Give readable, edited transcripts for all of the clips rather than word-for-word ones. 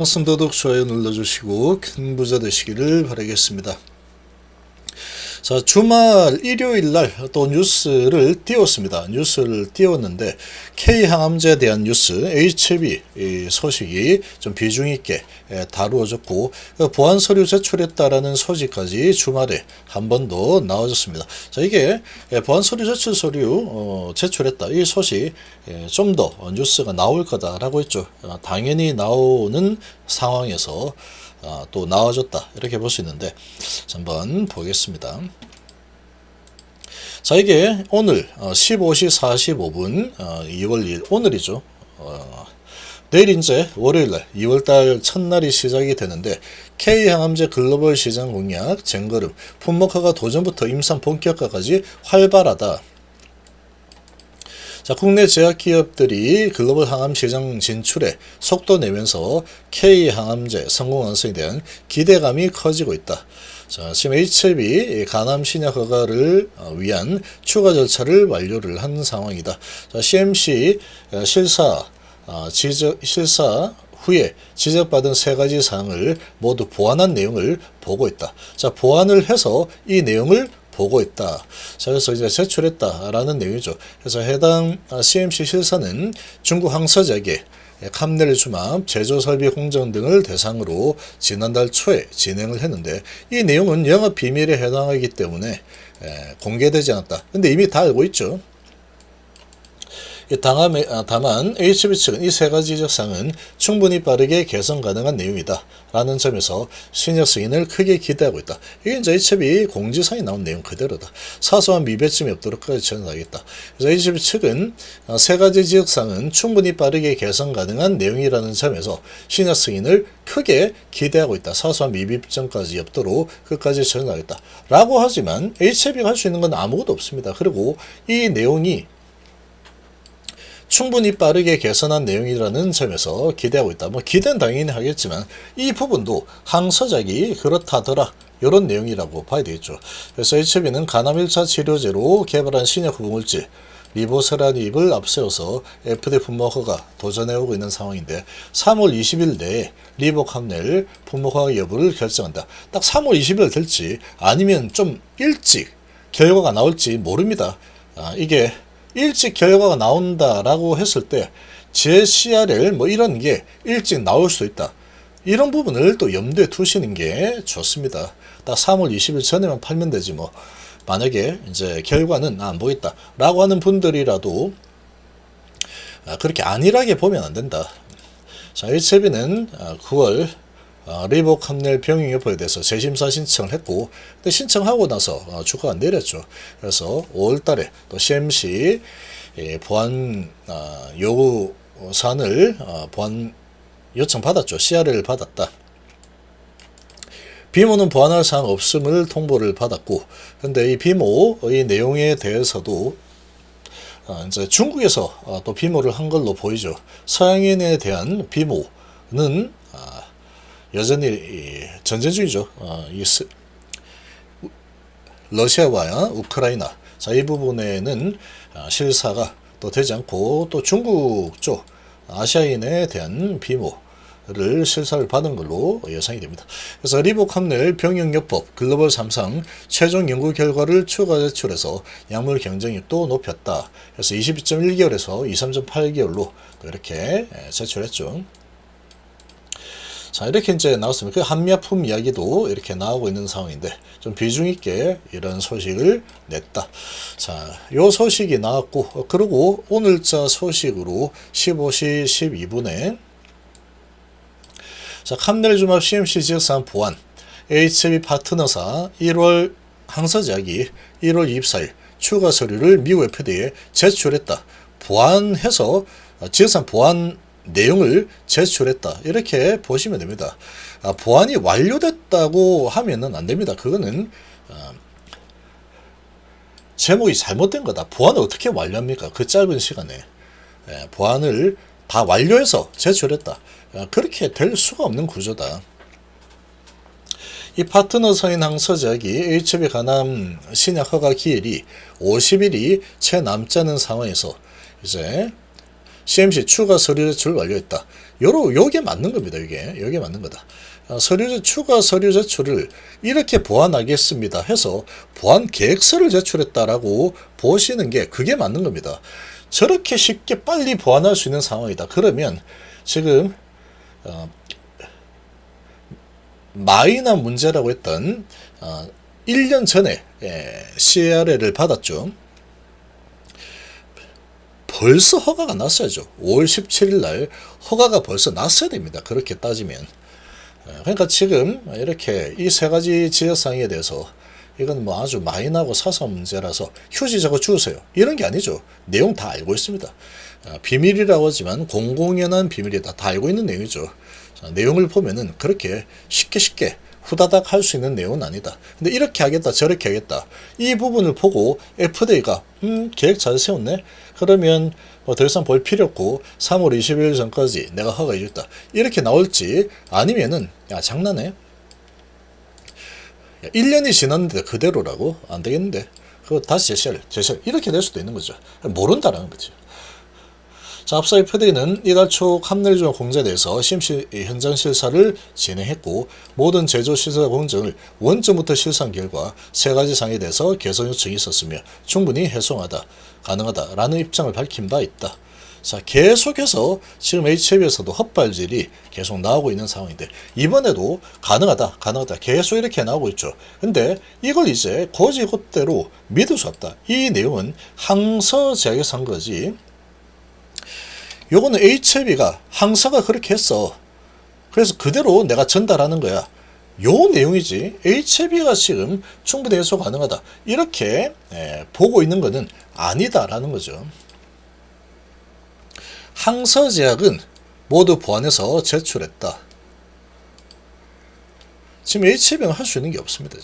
학습 도둑 좋아요 눌러주시고 큰 부자 되시기를 바라겠습니다. 자, 주말 일요일날 또 뉴스를 띄웠습니다. 뉴스를 띄웠는데 K항암제에 대한 뉴스 HB 소식이 좀 비중 있게 다루어졌고 보안 서류 제출했다라는 소식까지 주말에 한 번 더 나와줬습니다. 자, 이게 보안 서류 제출 서류 제출했다 이 소식 좀 더 뉴스가 나올 거다라고 했죠. 당연히 나오는 상황에서 또 나와줬다 이렇게 볼 수 있는데 한번 보겠습니다. 자, 이게 오늘 15시 45분 2월 2일 오늘이죠. 내일 이제 월요일날 2월달 첫날이 시작이 되는데 K항암제 글로벌 시장 공략 쟁거름 품목화가 도전부터 임상 본격화까지 활발하다. 자, 국내 제약기업들이 글로벌 항암 시장 진출에 속도 내면서 K항암제 성공 완성에 대한 기대감이 커지고 있다. 자, 지금 HLB 간암 신약 허가를 위한 추가 절차를 완료를 한 상황이다. 자, CMC 실사 후에 지적받은 세 가지 사항을 모두 보완한 내용을 보고 있다. 자, 보완을 해서 이 내용을 보고 있다. 자, 그래서 이제 제출했다라는 내용이죠. 그래서 해당 CMC 실사는 중국 항서제약에 캄넬 주맙 제조 설비 공정 등을 대상으로 지난달 초에 진행을 했는데 이 내용은 영업 비밀에 해당하기 때문에 공개되지 않았다. 근데 이미 다 알고 있죠. 다만 HB 측은 이 세 가지 지적사항은 충분히 빠르게 개선 가능한 내용이다 라는 점에서 신약 승인을 크게 기대하고 있다. 이게 이제 HB 공지사에 나온 내용 그대로다. 사소한 미배점이 없도록까지 전하겠다. 그래서 HB 측은 세 가지 지적사항은 충분히 빠르게 개선 가능한 내용이라는 점에서 신약 승인을 크게 기대하고 있다. 사소한 미비점까지 없도록 끝까지 전하겠다 라고 하지만 HB가 할 수 있는 건 아무것도 없습니다. 그리고 이 내용이 충분히 빠르게 개선한 내용이라는 점에서 기대하고 있다. 뭐 기대는 당연히 하겠지만 이 부분도 항서작이 그렇다더라 이런 내용이라고 봐야 되겠죠. 그래서 HB는 간암 1차 치료제로 개발한 신약 후보물질 리보세라닙을 앞세워서 FDA 품목 허가 도전해오고 있는 상황인데 3월 20일 내에 리보캄넬 품목 허가 여부를 결정한다. 딱 3월 20일 될지 아니면 좀 일찍 결과가 나올지 모릅니다. 이게 일찍 결과가 나온다라고 했을 때 JCRL 뭐 이런 게 일찍 나올 수 있다. 이런 부분을 또 염두에 두시는 게 좋습니다. 딱 3월 20일 전에만 팔면 되지 뭐. 만약에 이제 결과는 안 보겠다라고 하는 분들이라도 그렇게 안일하게 보면 안 된다. 자, HB는 9월 리보캄넬 병용 여부에 대해서 재심사 신청을 했고 근데 신청하고 나서 주가가 내렸죠. 그래서 5월달에 또 CMC 보안 요구 사안을 보안 요청 받았죠. CR을 받았다. 비모는 보완할 사항 없음을 통보를 받았고 근데 이 비모의 내용에 대해서도 이제 중국에서 또 비모를 한 걸로 보이죠. 서양인에 대한 비모는 여전히 전쟁 중이죠. 러시아와 우크라이나. 자, 이 부분에는 실사가 또 되지 않고 또 중국 쪽 아시아인에 대한 비모를 실사를 받은 걸로 예상이 됩니다. 그래서 리보캄넬 병용요법 글로벌 3상 최종 연구 결과를 추가 제출해서 약물 경쟁력도 높였다. 그래서 22.1개월에서 23.8개월로 이렇게 제출했죠. 자, 이렇게 이제 나왔습니다. 그 한미약품 이야기도 이렇게 나오고 있는 상황인데 좀 비중 있게 이런 소식을 냈다. 자, 요 소식이 나왔고 그리고 오늘자 소식으로 15시 12분에 자, 캄넬 주맙 CMC 지역사항 보완 HB 파트너사 1월 항서제약이 1월 24일 추가 서류를 미국 FDA에 제출했다. 보완해서 지역사항 보완 내용을 제출했다. 이렇게 보시면 됩니다. 보완이 완료됐다고 하면은 안 됩니다. 그거는 제목이 잘못된 거다. 보완을 어떻게 완료합니까? 그 짧은 시간에 보완을 다 완료해서 제출했다. 그렇게 될 수가 없는 구조다. 이 파트너 서인 항서제약이 HB 간암 신약 허가 기일이 50일이 채 남지 않은 상황에서 이제 CMC 추가 서류 제출 완료했다. 요게 맞는 겁니다. 요게 맞는 거다. 추가 서류 제출을 이렇게 보완하겠습니다 해서 보완 계획서를 제출했다라고 보시는 게 그게 맞는 겁니다. 저렇게 쉽게 빨리 보완할 수 있는 상황이다. 그러면 지금 마이너 문제라고 했던 1년 전에 CRL을 받았죠. 벌써 허가가 났어야죠. 5월 17일 날 허가가 벌써 났어야 됩니다. 그렇게 따지면. 그러니까 지금 이렇게 이 세 가지 지적사항에 대해서 이건 뭐 아주 마이너하고 사소한 문제라서 휴지 적어 주세요. 이런 게 아니죠. 내용 다 알고 있습니다. 비밀이라고 하지만 공공연한 비밀이다. 다 알고 있는 내용이죠. 내용을 보면은 그렇게 쉽게 후다닥 할 수 있는 내용은 아니다. 근데 이렇게 하겠다 저렇게 하겠다 이 부분을 보고 FDA가 계획 잘 세웠네. 그러면 뭐 더 이상 볼 필요 없고 3월 20일 전까지 내가 허가해 줬다 이렇게 나올지, 아니면은 야 장난해? 1년이 지났는데 그대로라고? 안 되겠는데 그거 다시 제시할 이렇게 될 수도 있는 거죠. 모른다라는 거죠. 자, 앞서 FDA는 이달 초 함내리조나 공제에 대해서 CMC 현장 실사를 진행했고 모든 제조 시설 공정을 원점부터 실사한 결과 세 가지 사항에 대해서 개선 요청이 있었으며 충분히 가능하다라는 입장을 밝힌 바 있다. 자, 계속해서 지금 HAB에서도 헛발질이 계속 나오고 있는 상황인데 이번에도 가능하다 계속 이렇게 나오고 있죠. 근데 이걸 이제 곧이곧대로 믿을 수 없다. 이 내용은 항서제약에서 한 거지. 요거는 HAB가 항사가 그렇게 했어. 그래서 그대로 내가 전달하는 거야. 요 내용이지. HAB가 지금 충분히 해소 가능하다 이렇게 보고 있는 거는 아니다라는 거죠. 항서제약은 모두 보완해서 제출했다. 지금 HAB는 할 수 있는 게 없습니다.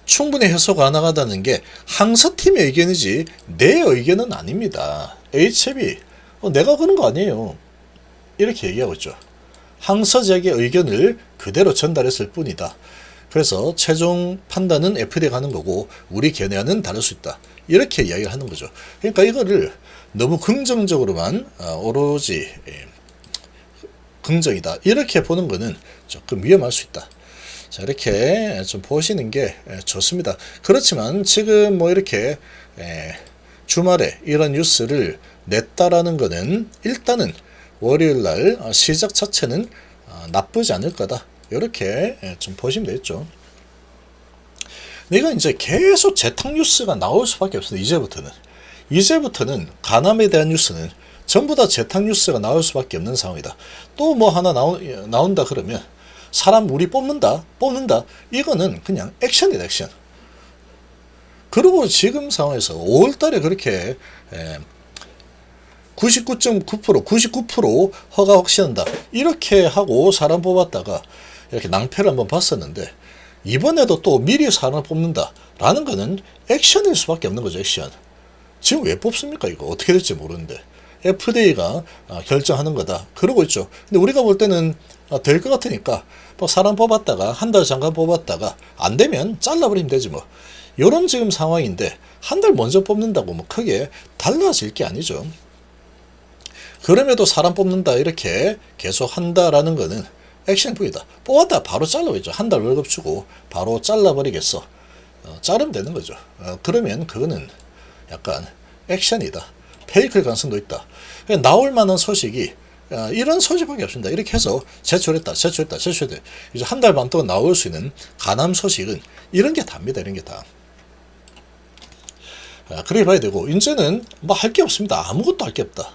충분히 해소 가능하다는 게 항서팀의 의견이지 내 의견은 아닙니다. HAB 내가 그런 거 아니에요. 이렇게 얘기하고 있죠. 항서제약의 의견을 그대로 전달했을 뿐이다. 그래서 최종 판단은 FDA가 하는 거고 우리 견해와는 다를 수 있다. 이렇게 이야기를 하는 거죠. 그러니까 이거를 너무 긍정적으로만 오로지 긍정이다 이렇게 보는 거는 조금 위험할 수 있다. 자, 이렇게 좀 보시는 게 좋습니다. 그렇지만 지금 뭐 이렇게 주말에 이런 뉴스를 냈다라는 거는 일단은 월요일 날 시작 자체는 나쁘지 않을 거다. 이렇게 좀 보시면 되겠죠. 이건 이제 계속 재탕 뉴스가 나올 수밖에 없습니다. 이제부터는 간암에 대한 뉴스는 전부 다 재탕 뉴스가 나올 수밖에 없는 상황이다. 또 뭐 하나 나온다 그러면 사람 우리 뽑는다 이거는 그냥 액션이다. 액션. 그리고 지금 상황에서 5월달에 그렇게 99.9% 허가 확신한다 이렇게 하고 사람 뽑았다가 이렇게 낭패를 한번 봤었는데 이번에도 또 미리 사람을 뽑는다 라는 거는 액션일 수밖에 없는 거죠. 액션. 지금 왜 뽑습니까? 이거 어떻게 될지 모르는데 FDA가 결정하는 거다 그러고 있죠. 근데 우리가 볼 때는 될 것 같으니까 뭐 사람 뽑았다가 한 달 잠깐 뽑았다가 안 되면 잘라버리면 되지 뭐. 요런 지금 상황인데 한 달 먼저 뽑는다고 뭐 크게 달라질 게 아니죠. 그럼에도 사람 뽑는다 이렇게 계속 한다라는 거는 액션 부이다. 뽑았다 바로 잘라버리죠. 한 달 월급 주고 바로 잘라버리겠어. 자르면 되는 거죠. 그러면 그거는 약간 액션이다. 페이크일 가능성도 있다. 나올 만한 소식이 이런 소식밖에 없습니다. 이렇게 해서 제출했다. 이제 한 달 반 동안 나올 수 있는 간암 소식은 이런 게 답니다. 이런 게 다. 그래 봐야 되고 이제는 뭐 할 게 없습니다. 아무것도 할 게 없다.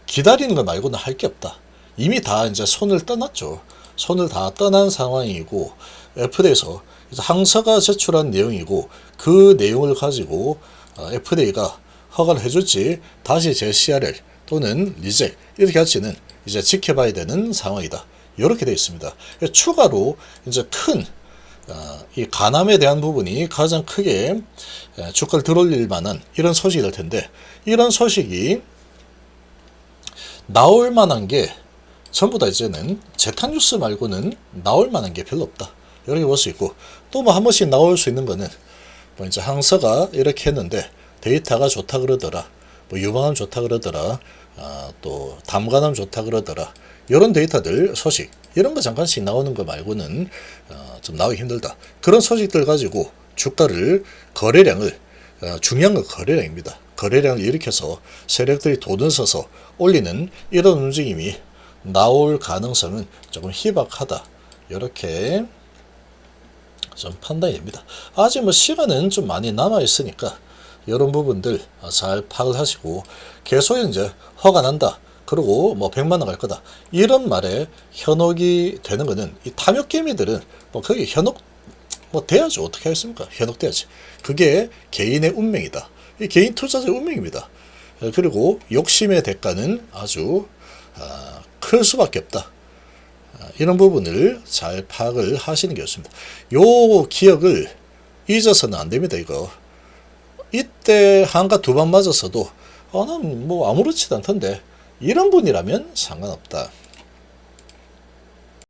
기다리는 거 말고는 할 게 없다. 이미 다 이제 손을 떠났죠. 손을 다 떠난 상황이고 FDA에서 항서가 제출한 내용이고 그 내용을 가지고 FDA가 허가를 해줄지 다시 CRL 또는 리젝 이렇게 할지는 이제 지켜봐야 되는 상황이다. 이렇게 되어 있습니다. 추가로 이제 큰 이 간암에 대한 부분이 가장 크게 주가를 들어올릴 만한 이런 소식이 될 텐데 이런 소식이 나올 만한 게 전부 다 이제는 재탕 뉴스 말고는 나올 만한 게 별로 없다. 이렇게 볼 수 있고 또 뭐 한 번씩 나올 수 있는 거는 뭐 이제 항서가 이렇게 했는데 데이터가 좋다 그러더라, 뭐 유방암 좋다 그러더라, 또 담관암 좋다 그러더라, 이런 데이터들 소식 이런 거 잠깐씩 나오는 거 말고는 좀 나오기 힘들다. 그런 소식들 가지고 주가를 거래량을 중요한 건 거래량입니다. 거래량을 일으켜서 세력들이 돈을 써서 올리는 이런 움직임이 나올 가능성은 조금 희박하다. 이렇게 좀 판단이 됩니다. 아직 뭐 시간은 좀 많이 남아 있으니까 이런 부분들 잘 파악을 하시고, 계속 이제 허가 난다, 그리고 뭐 100만 원 갈 거다, 이런 말에 현혹이 되는 거는 이 탐욕 개미들은 뭐 거기 현혹 뭐 돼야죠. 어떻게 하겠습니까? 현혹돼야지. 그게 개인의 운명이다. 이 개인 투자자의 운명입니다. 그리고 욕심의 대가는 아주 클 수밖에 없다. 이런 부분을 잘 파악을 하시는 게 좋습니다. 요 기억을 잊어서는 안 됩니다. 이거 이때 한가 두 번 맞았어도 난 뭐 아무렇지도 않던데, 이런 분이라면 상관없다.